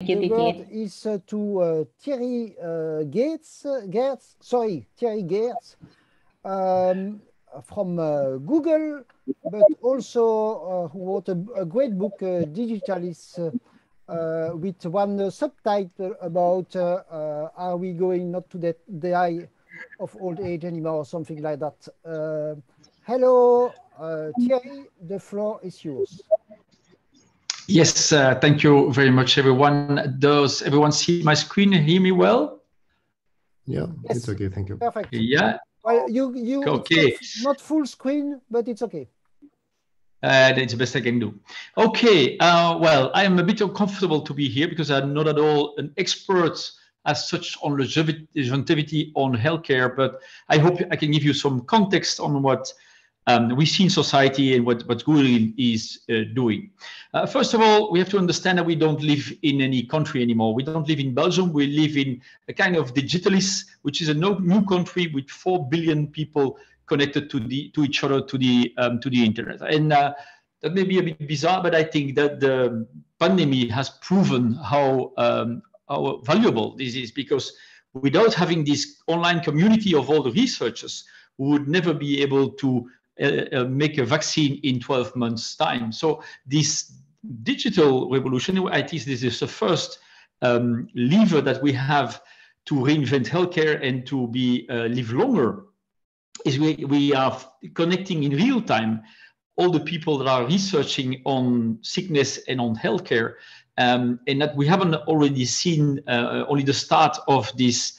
The word is to Thierry Gertz, from Google, but also who wrote a great book, Digitalis, with one subtitle about are we going not to die of old age anymore, or something like that. Hello, Thierry, the floor is yours. Yes, thank you very much, everyone. Does everyone see my screen and hear me well? Yeah, yes. It's okay, thank you. Perfect. Yeah. Well, okay. It's not full screen, but it's okay. That's the best I can do. Okay, well, I am a bit uncomfortable to be here because I'm not at all an expert as such on longevity on healthcare, but I hope I can give you some context on what we see in society and what Google is doing. First of all, we have to understand that we don't live in any country anymore. We don't live in Belgium. We live in a kind of digitalis, which is a new country with 4 billion people connected to each other, to the internet. And that may be a bit bizarre, but I think that the pandemic has proven how valuable this is, because without having this online community of all the researchers, we would never be able to make a vaccine in 12 months' time. So this digital revolution, I think this is the first lever that we have to reinvent healthcare and to live longer, is we are connecting in real time all the people that are researching on sickness and on healthcare, and that we haven't already seen only the start of this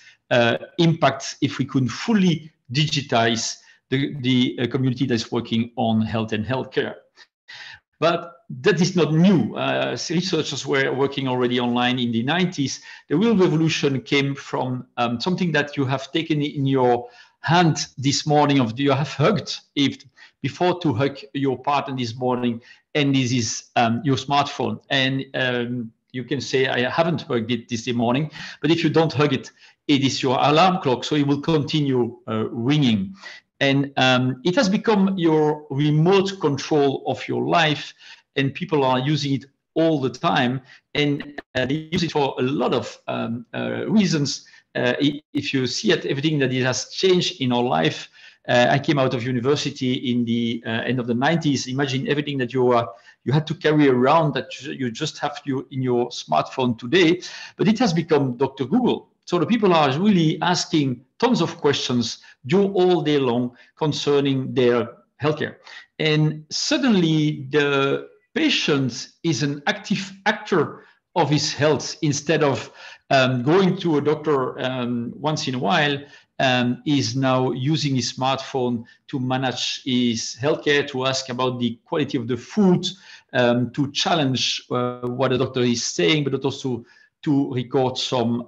impact if we could fully digitize the community that's working on health and healthcare. But that is not new. Researchers were working already online in the 90s. The real revolution came from something that you have taken in your hand this morning, you have hugged it before to hug your partner this morning, and this is your smartphone. And you can say, I haven't hugged it this morning, but if you don't hug it, it is your alarm clock, so it will continue ringing. And it has become your remote control of your life, and people are using it all the time, and they use it for a lot of reasons. If you see at everything that it has changed in our life, I came out of university in the end of the 90s. Imagine everything that you had to carry around that you just have in your smartphone today, but it has become Dr. Google. So the people are really asking tons of questions all day long concerning their healthcare. And suddenly the patient is an active actor of his health. Instead of going to a doctor once in a while, is now using his smartphone to manage his healthcare, to ask about the quality of the food, to challenge what the doctor is saying, but also to record some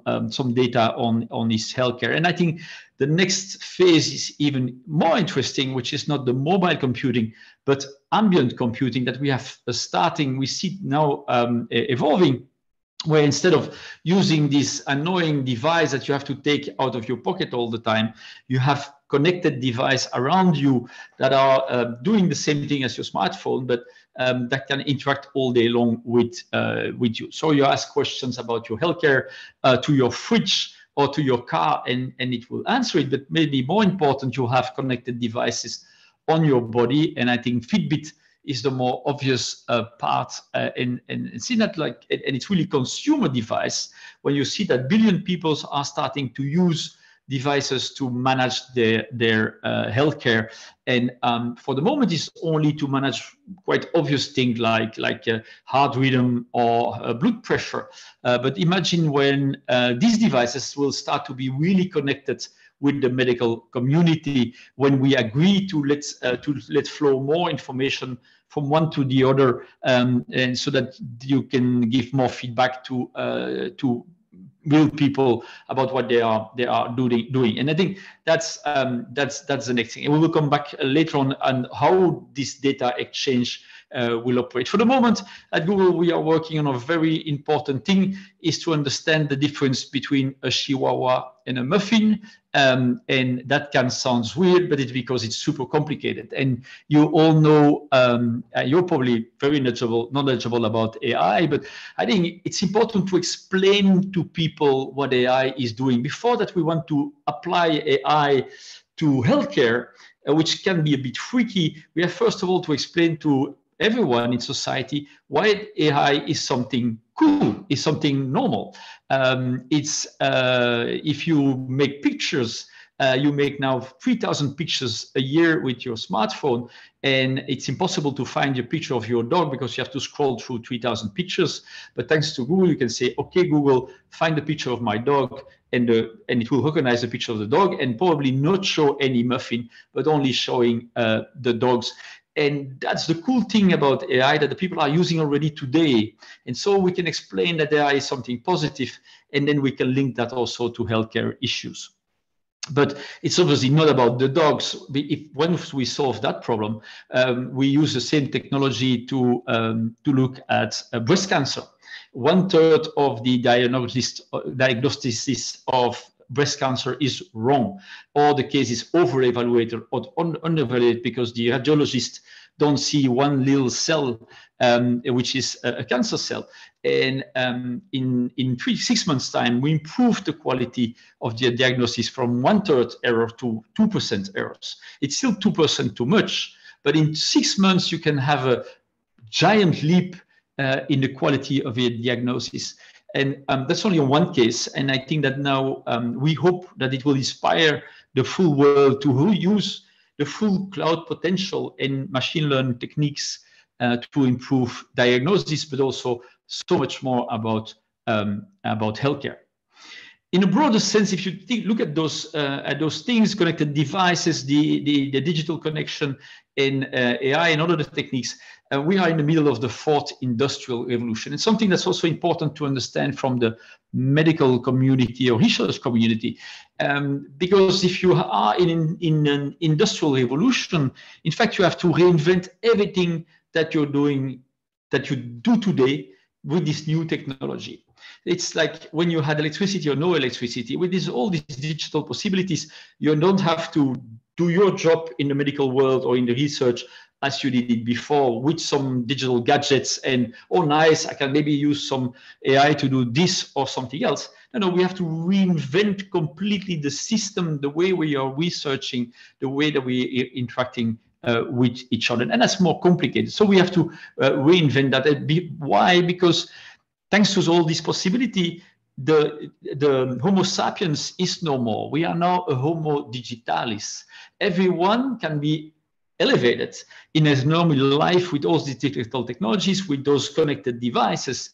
data on his healthcare. And I think the next phase is even more interesting, which is not the mobile computing, but ambient computing that we have starting. We see now evolving, where instead of using this annoying device that you have to take out of your pocket all the time, you have connected devices around you that are doing the same thing as your smartphone, but that can interact all day long with you. So you ask questions about your healthcare to your fridge or to your car, and it will answer it. But maybe more important, you have connected devices on your body, and I think Fitbit is the more obvious part, and see that and it's really consumer device when you see that billion people are starting to use devices to manage their healthcare, and for the moment it's only to manage quite obvious things like heart rhythm or blood pressure, but imagine when these devices will start to be really connected with the medical community, when we agree to let flow more information from one to the other, and so that you can give more feedback to real people about what they are doing. And I think that's the next thing. And we will come back later on how this data exchange will operate. For the moment, at Google, we are working on a very important thing, is to understand the difference between a Chihuahua and a muffin, And that can sound weird, but it's because it's super complicated. And you all know, you're probably very knowledgeable about AI, but I think it's important to explain to people what AI is doing. Before that, we want to apply AI to healthcare, which can be a bit tricky. We have first of all to explain to everyone in society why AI is something cool, is something normal. If you make pictures, you make now 3,000 pictures a year with your smartphone, and it's impossible to find a picture of your dog because you have to scroll through 3,000 pictures. But thanks to Google, you can say, okay, Google, find a picture of my dog, and it will recognize the picture of the dog and probably not show any muffin, but only showing the dogs. And that's the cool thing about AI that the people are using already today. And so we can explain that AI is something positive, and then we can link that also to healthcare issues. But it's obviously not about the dogs. Once we solve that problem, we use the same technology to look at breast cancer. 1/3 of the diagnosis of breast cancer is wrong, or the case is over-evaluated or under-evaluated because the radiologists don't see one little cell, which is a cancer cell. And in 6 months' time, we improved the quality of the diagnosis from 1/3 error to 2% errors. It's still 2% too much, but in 6 months, you can have a giant leap in the quality of your diagnosis. And that's only one case. And I think that now we hope that it will inspire the full world to use the full cloud potential and machine learning techniques to improve diagnosis, but also so much more about healthcare. In a broader sense, if you look at those things, connected devices, the digital connection, and AI and other techniques, we are in the middle of the 4th industrial revolution. It's something that's also important to understand from the medical community or research community, because if you are in an industrial revolution, in fact, you have to reinvent everything that you do today with this new technology. It's like when you had electricity or no electricity. With all these digital possibilities, you don't have to do your job in the medical world or in the research as you did it before with some digital gadgets and, oh, nice, I can maybe use some AI to do this or something else. No, we have to reinvent completely the system, the way we are researching, the way that we are interacting with each other. And that's more complicated. So we have to reinvent that. Why? Because thanks to all this possibility, the Homo sapiens is no more. We are now a Homo digitalis. Everyone can be elevated in his normal life with all these digital technologies, with those connected devices,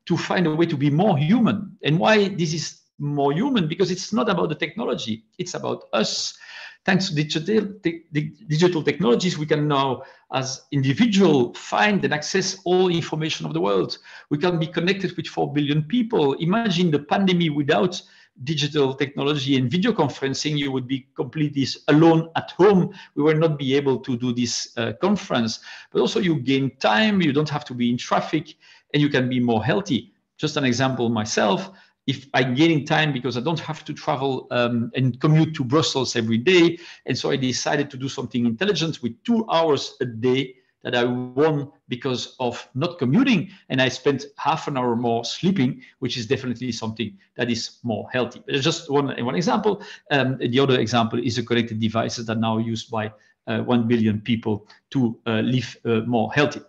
to find a way to be more human. And why this is more human? Because it's not about the technology, it's about us. Thanks to digital technologies, we can now, as individuals, find and access all information of the world. We can be connected with 4 billion people. Imagine the pandemic without digital technology and video conferencing. You would be completely alone at home. We will not be able to do this conference. But also you gain time, you don't have to be in traffic, and you can be more healthy. Just an example myself. If I'm gaining time because I don't have to travel and commute to Brussels every day. And so I decided to do something intelligent with 2 hours a day that I won because of not commuting. And I spent half an hour more sleeping, which is definitely something that is more healthy. But it's just one example. The other example is the connected devices that are now used by 1 billion people to live more healthy.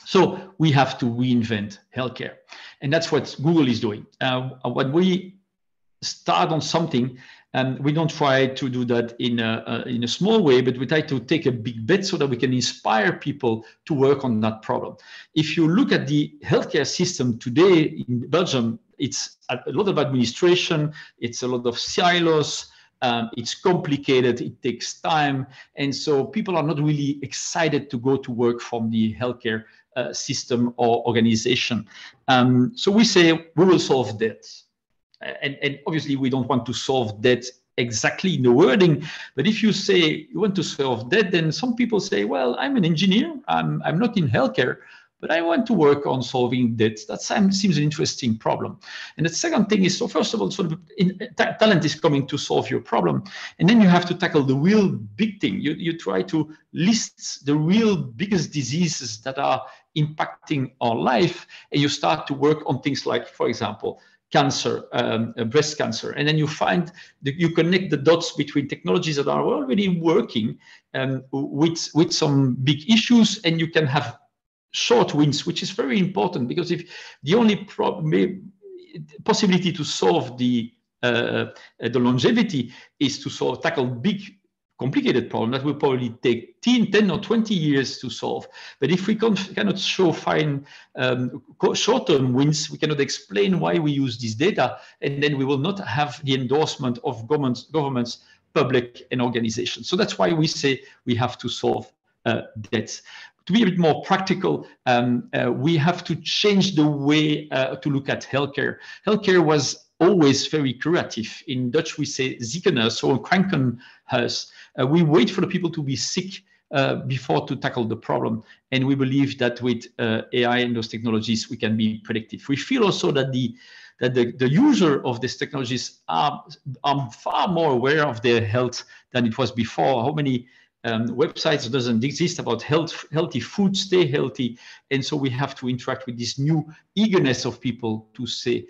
So we have to reinvent healthcare. And that's what Google is doing. When we start on something, we don't try to do that in a small way, but we try to take a big bet so that we can inspire people to work on that problem. If you look at the healthcare system today in Belgium, it's a lot of administration, it's a lot of silos, it's complicated, it takes time. And so people are not really excited to go to work from the healthcare system or organization. So we say we will solve that. And obviously we don't want to solve that exactly in the wording, but if you say you want to solve that, then some people say, well, I'm an engineer, I'm not in healthcare. but I want to work on solving that. That seems an interesting problem. And the second thing is, so first of all, sort of talent is coming to solve your problem. And then you have to tackle the real big thing. You try to list the real biggest diseases that are impacting our life, and you start to work on things like, for example, cancer, breast cancer, and then you find that you connect the dots between technologies that are already working with some big issues, and you can have short wins, which is very important, because if the only possibility to solve the longevity is to tackle big complicated problem that will probably take 10 or 20 years to solve. But if we cannot show fine short-term wins, we cannot explain why we use this data, and then we will not have the endorsement of governments, public, and organizations. So that's why we say we have to solve that. To be a bit more practical, we have to change the way to look at healthcare. Healthcare was always very curative. In Dutch, we say ziekenhuis or krankenhuis. We wait for the people to be sick before to tackle the problem. And we believe that with AI and those technologies, we can be predictive. We feel also that the user of these technologies are far more aware of their health than it was before. How many websites doesn't exist about healthy food, stay healthy, and so we have to interact with this new eagerness of people to stay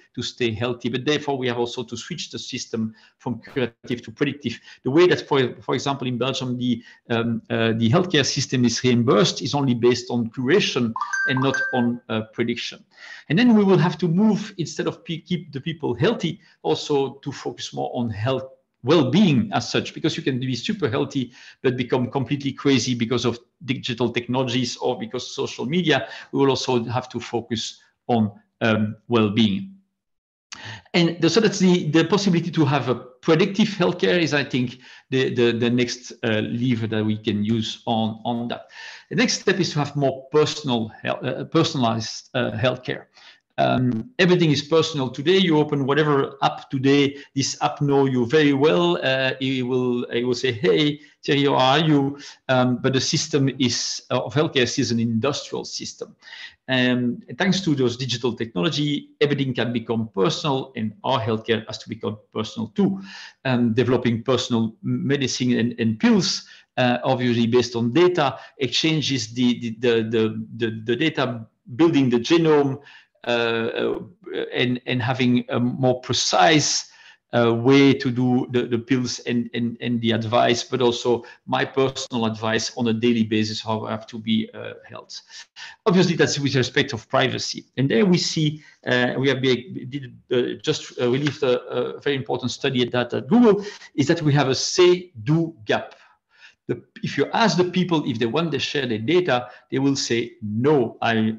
healthy. But therefore, we have also to switch the system from curative to predictive. The way that, for example, in Belgium, the healthcare system is reimbursed is only based on curation and not on prediction. And then we will have to move, instead of keep the people healthy, also to focus more on health well-being as such, because you can be super healthy but become completely crazy because of digital technologies or because of social media. We will also have to focus on well-being. And so that's the possibility to have a predictive healthcare is, I think, the next lever that we can use on that. The next step is to have more personalized healthcare. Everything is personal today. You open whatever app today, this app knows you very well. It will say, hey, Thierry, how are you? But the system of healthcare is an industrial system. And thanks to those digital technology, everything can become personal, and our healthcare has to become personal too. Developing personal medicine and pills, obviously based on data, exchanges the data, building the genome, and having a more precise way to do the pills and the advice, but also my personal advice on a daily basis, how I have to be held. Obviously, that's with respect of privacy. And there we see, we have just released a very important study at Google, is that we have a say-do gap. If you ask the people if they want to share their data, they will say, no, I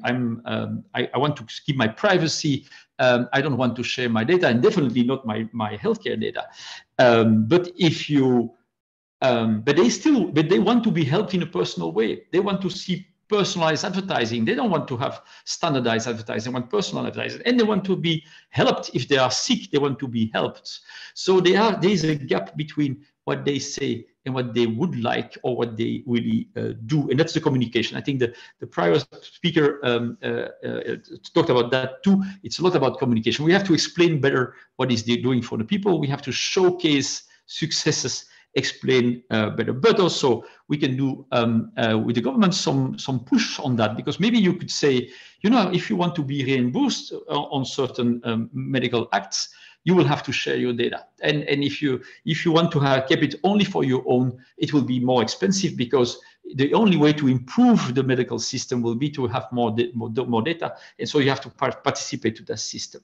want to keep my privacy. I don't want to share my data, and definitely not my healthcare data. But they want to be helped in a personal way. They want to see personalized advertising. They don't want to have standardized advertising. They want personal advertising, and they want to be helped. If they are sick, they want to be helped. So there is a gap between what they say and what they would like, or what they really do. And that's the communication. I think the prior speaker talked about that too. It's a lot about communication. We have to explain better what is they doing for the people. We have to showcase successes, explain better. But also we can do with the government some push on that, because maybe you could say, if you want to be reimbursed on certain medical acts, you will have to share your data. And if you want to keep it only for your own, it will be more expensive, because the only way to improve the medical system will be to have more data. And so you have to participate to that system.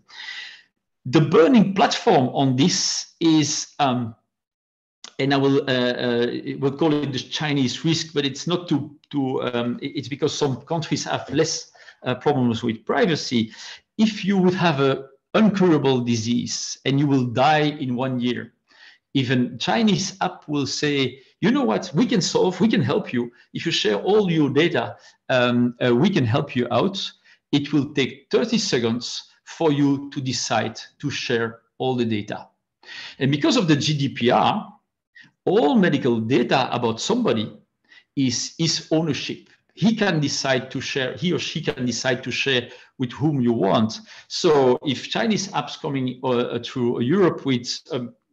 The burning platform on this is, and I will call it the Chinese risk, but it's not it's because some countries have less problems with privacy. If you would have a uncurable disease and you will die in 1 year, even Chinese app will say, you know what, we can help you. If you share all your data, we can help you out. It will take 30 seconds for you to decide to share all the data. And because of the GDPR, all medical data about somebody is ownership. he can decide to share, he or she can decide to share with whom you want. So if Chinese apps coming through Europe with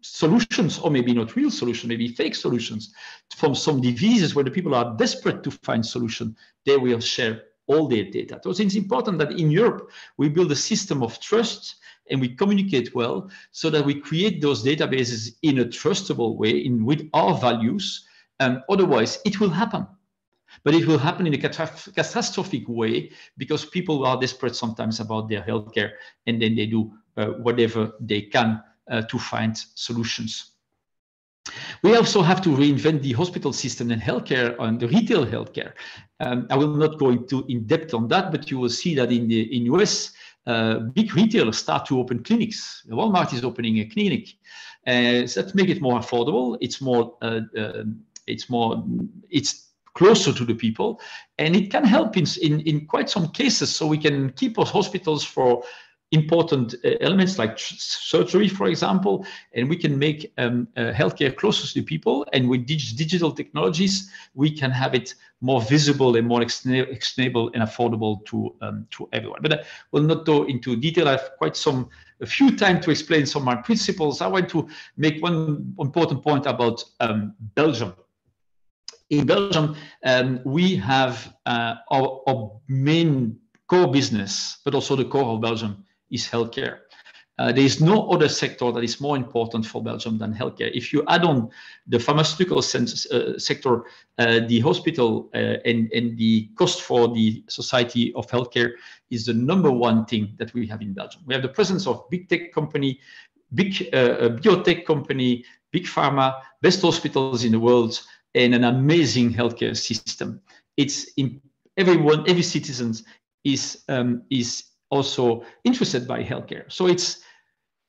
solutions, or maybe not real solutions, maybe fake solutions from some diseases where the people are desperate to find solution, they will share all their data. So it's important that in Europe, we build a system of trust and we communicate well so that we create those databases in a trustable way with our values. Otherwise, it will happen. But it will happen in a catastrophic way because people are desperate sometimes about their healthcare, and then they do whatever they can to find solutions. We also have to reinvent the hospital system and healthcare and the retail healthcare. I will not go into in depth on that, but you will see that in US, big retailers start to open clinics. Walmart is opening a clinic, so that make it more affordable. It's closer to the people, and it can help in quite some cases. So we can keep our hospitals for important elements like surgery, for example, and we can make healthcare closer to people. And with digital technologies, we can have it more visible and more explainable and affordable to everyone. But I will not go into detail. I have a few time to explain some of my principles. I want to make one important point about Belgium. In Belgium, we have our main core business, but also the core of Belgium is healthcare. There is no other sector that is more important for Belgium than healthcare. If you add on the pharmaceutical sector, the hospital and the cost for the society of healthcare is the #1 thing that we have in Belgium. We have the presence of big tech company, big biotech company, big pharma, best hospitals in the world, and an amazing healthcare system. It's in every citizen is also interested by healthcare. So it's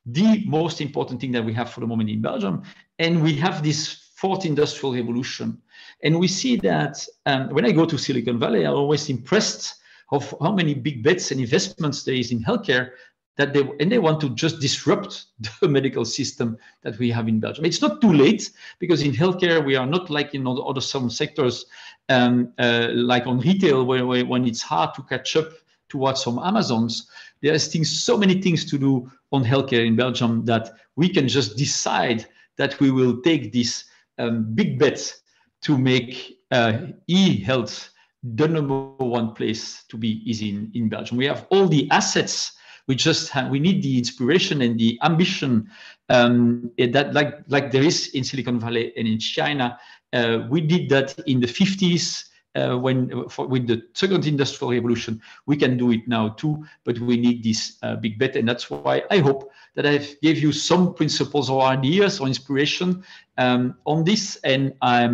the most important thing that we have for the moment in Belgium. And we have this fourth industrial revolution. And we see that when I go to Silicon Valley, I'm always impressed of how many big bets and investments there is in healthcare that they want to just disrupt the medical system that we have in Belgium. It's not too late, because in healthcare, we are not like in other some sectors, like on retail, where when it's hard to catch up towards some Amazons, there's so many things to do on healthcare in Belgium that we can just decide that we will take this big bet to make e-health the #1 place to be is in Belgium. We have all the assets. We need the inspiration and the ambition that like there is in Silicon Valley and in China. We did that in the 50s with the second industrial revolution. We can do it now too, but we need this big bet. And that's why I hope that I've gave you some principles or ideas or inspiration on this. And I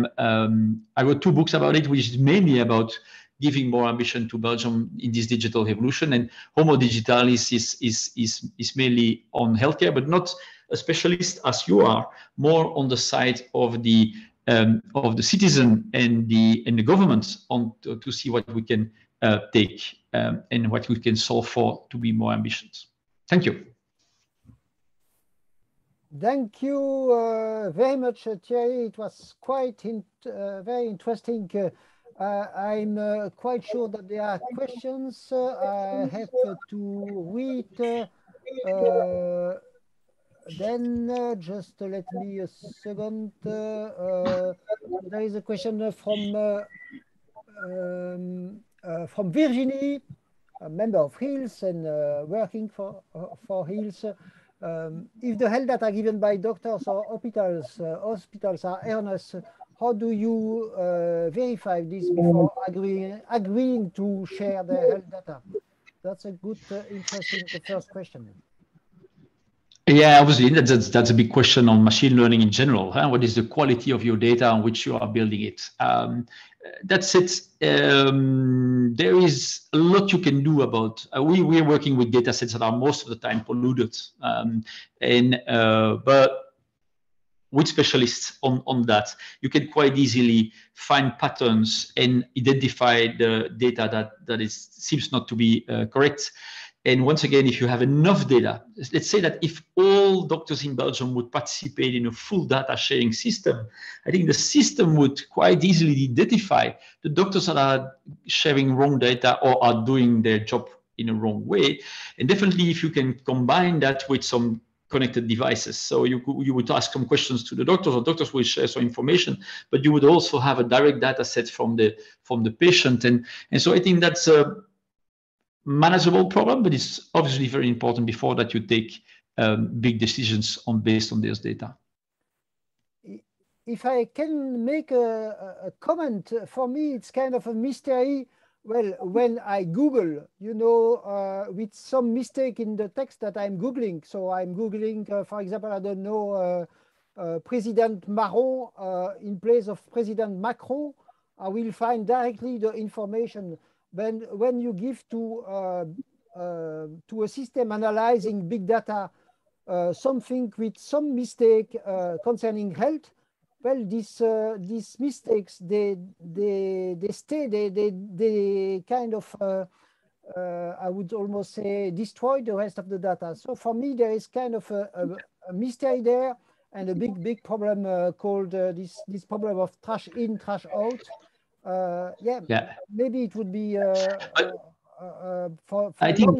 wrote 2 books about it, which is mainly about giving more ambition to Belgium in this digital revolution. And Homo Digitalis is mainly on healthcare, but not a specialist as you are, more on the side of the citizen and the government to see what we can take and what we can solve for to be more ambitious. Thank you. Thank you very much, Thierry. It was quite very interesting. I'm quite sure that there are questions. I have to read. Then just let me a second. There is a question from Virginie, a member of HEALS and working for HEALS. If the health data given by doctors or hospitals are erroneous, how do you verify this before agreeing to share the health data? That's a good, interesting first question. Yeah, obviously, that's a big question on machine learning in general. What is the quality of your data on which you are building it? That's it. There is a lot you can do about. We're working with data sets that are most of the time polluted, but with specialists on that, you can quite easily find patterns and identify the data that seems not to be correct. And once again, if you have enough data, let's say that if all doctors in Belgium would participate in a full data sharing system, I think the system would quite easily identify the doctors that are sharing wrong data or are doing their job in a wrong way. And definitely if you can combine that with some connected devices. So you would ask some questions to the doctors, or doctors will share some information, but you would also have a direct data set from the patient. And so I think that's a manageable problem, but it's obviously very important before that you take big decisions based on this data. If I can make a comment, for me, it's kind of a mystery. Well, when I Google, you know, with some mistake in the text that I'm Googling. So I'm Googling, for example, I don't know, President Marron in place of President Macron. I will find directly the information. When you give to a system analyzing big data something with some mistake concerning health, well, these mistakes they stay, they kind of I would almost say destroy the rest of the data. So for me, there is kind of a mystery there, and a big problem called this problem of trash in, trash out. Yeah, maybe it would be for I think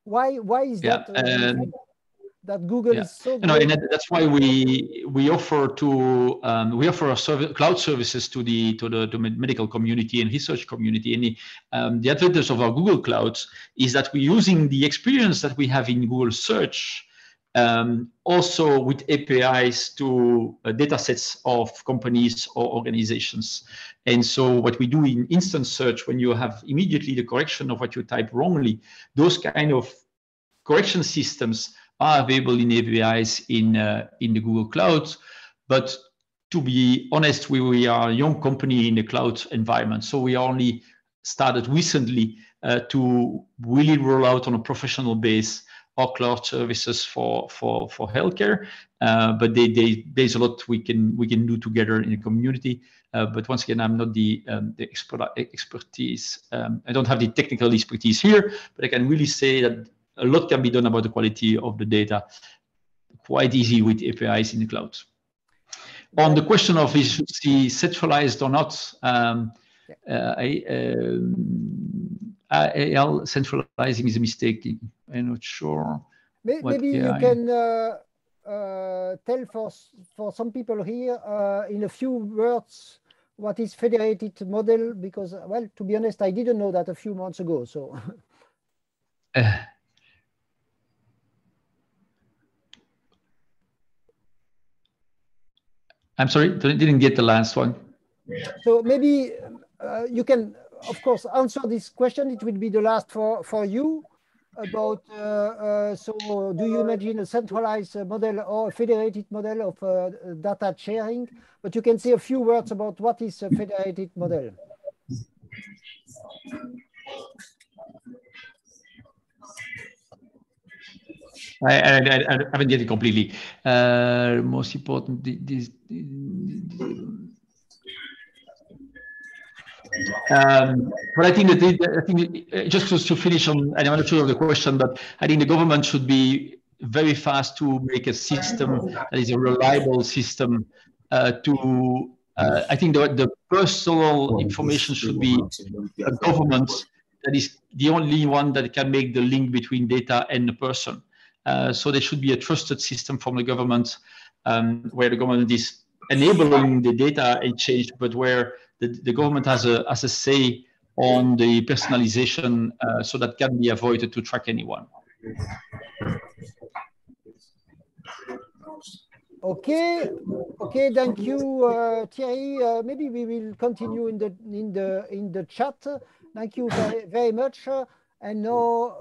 why is that Google is so great? And that's why we offer cloud services to the medical community and research community. And the advantage of our Google Clouds is that we're using the experience that we have in Google Search, also with APIs to data sets of companies or organizations. And so what we do in instant search, when you have immediately the correction of what you type wrongly, those kind of correction systems are available in APIs in the Google Cloud. But to be honest, we are a young company in the cloud environment. So we only started recently to really roll out on a professional base our cloud services for healthcare. But there's a lot we can do together in the community. But once again, I'm not the expertise. I don't have the technical expertise here, but I can really say that a lot can be done about the quality of the data, quite easy with APIs in the cloud. On the question of is it centralized or not, centralizing is a mistake. I'm not sure. Maybe you can tell for some people here in a few words what is federated model, because, well, to be honest, I didn't know that a few months ago. So. I'm sorry, didn't get the last one. So maybe you can, of course, answer this question. It will be the last for you about, so do you imagine a centralized model or a federated model of data sharing? But you can say a few words about what is a federated model. I haven't get it completely. Most important, but I think that just to finish on, I'm not sure of the question, but I think the government should be very fast to make a system that is a reliable system. I think the personal information should be a government that is the only one that can make the link between data and the person. So there should be a trusted system from the government where the government is enabling the data exchange, but where the government has a say on the personalization, so that can be avoided to track anyone. Okay, thank you, Thierry. Maybe we will continue in the chat. Thank you very much. And now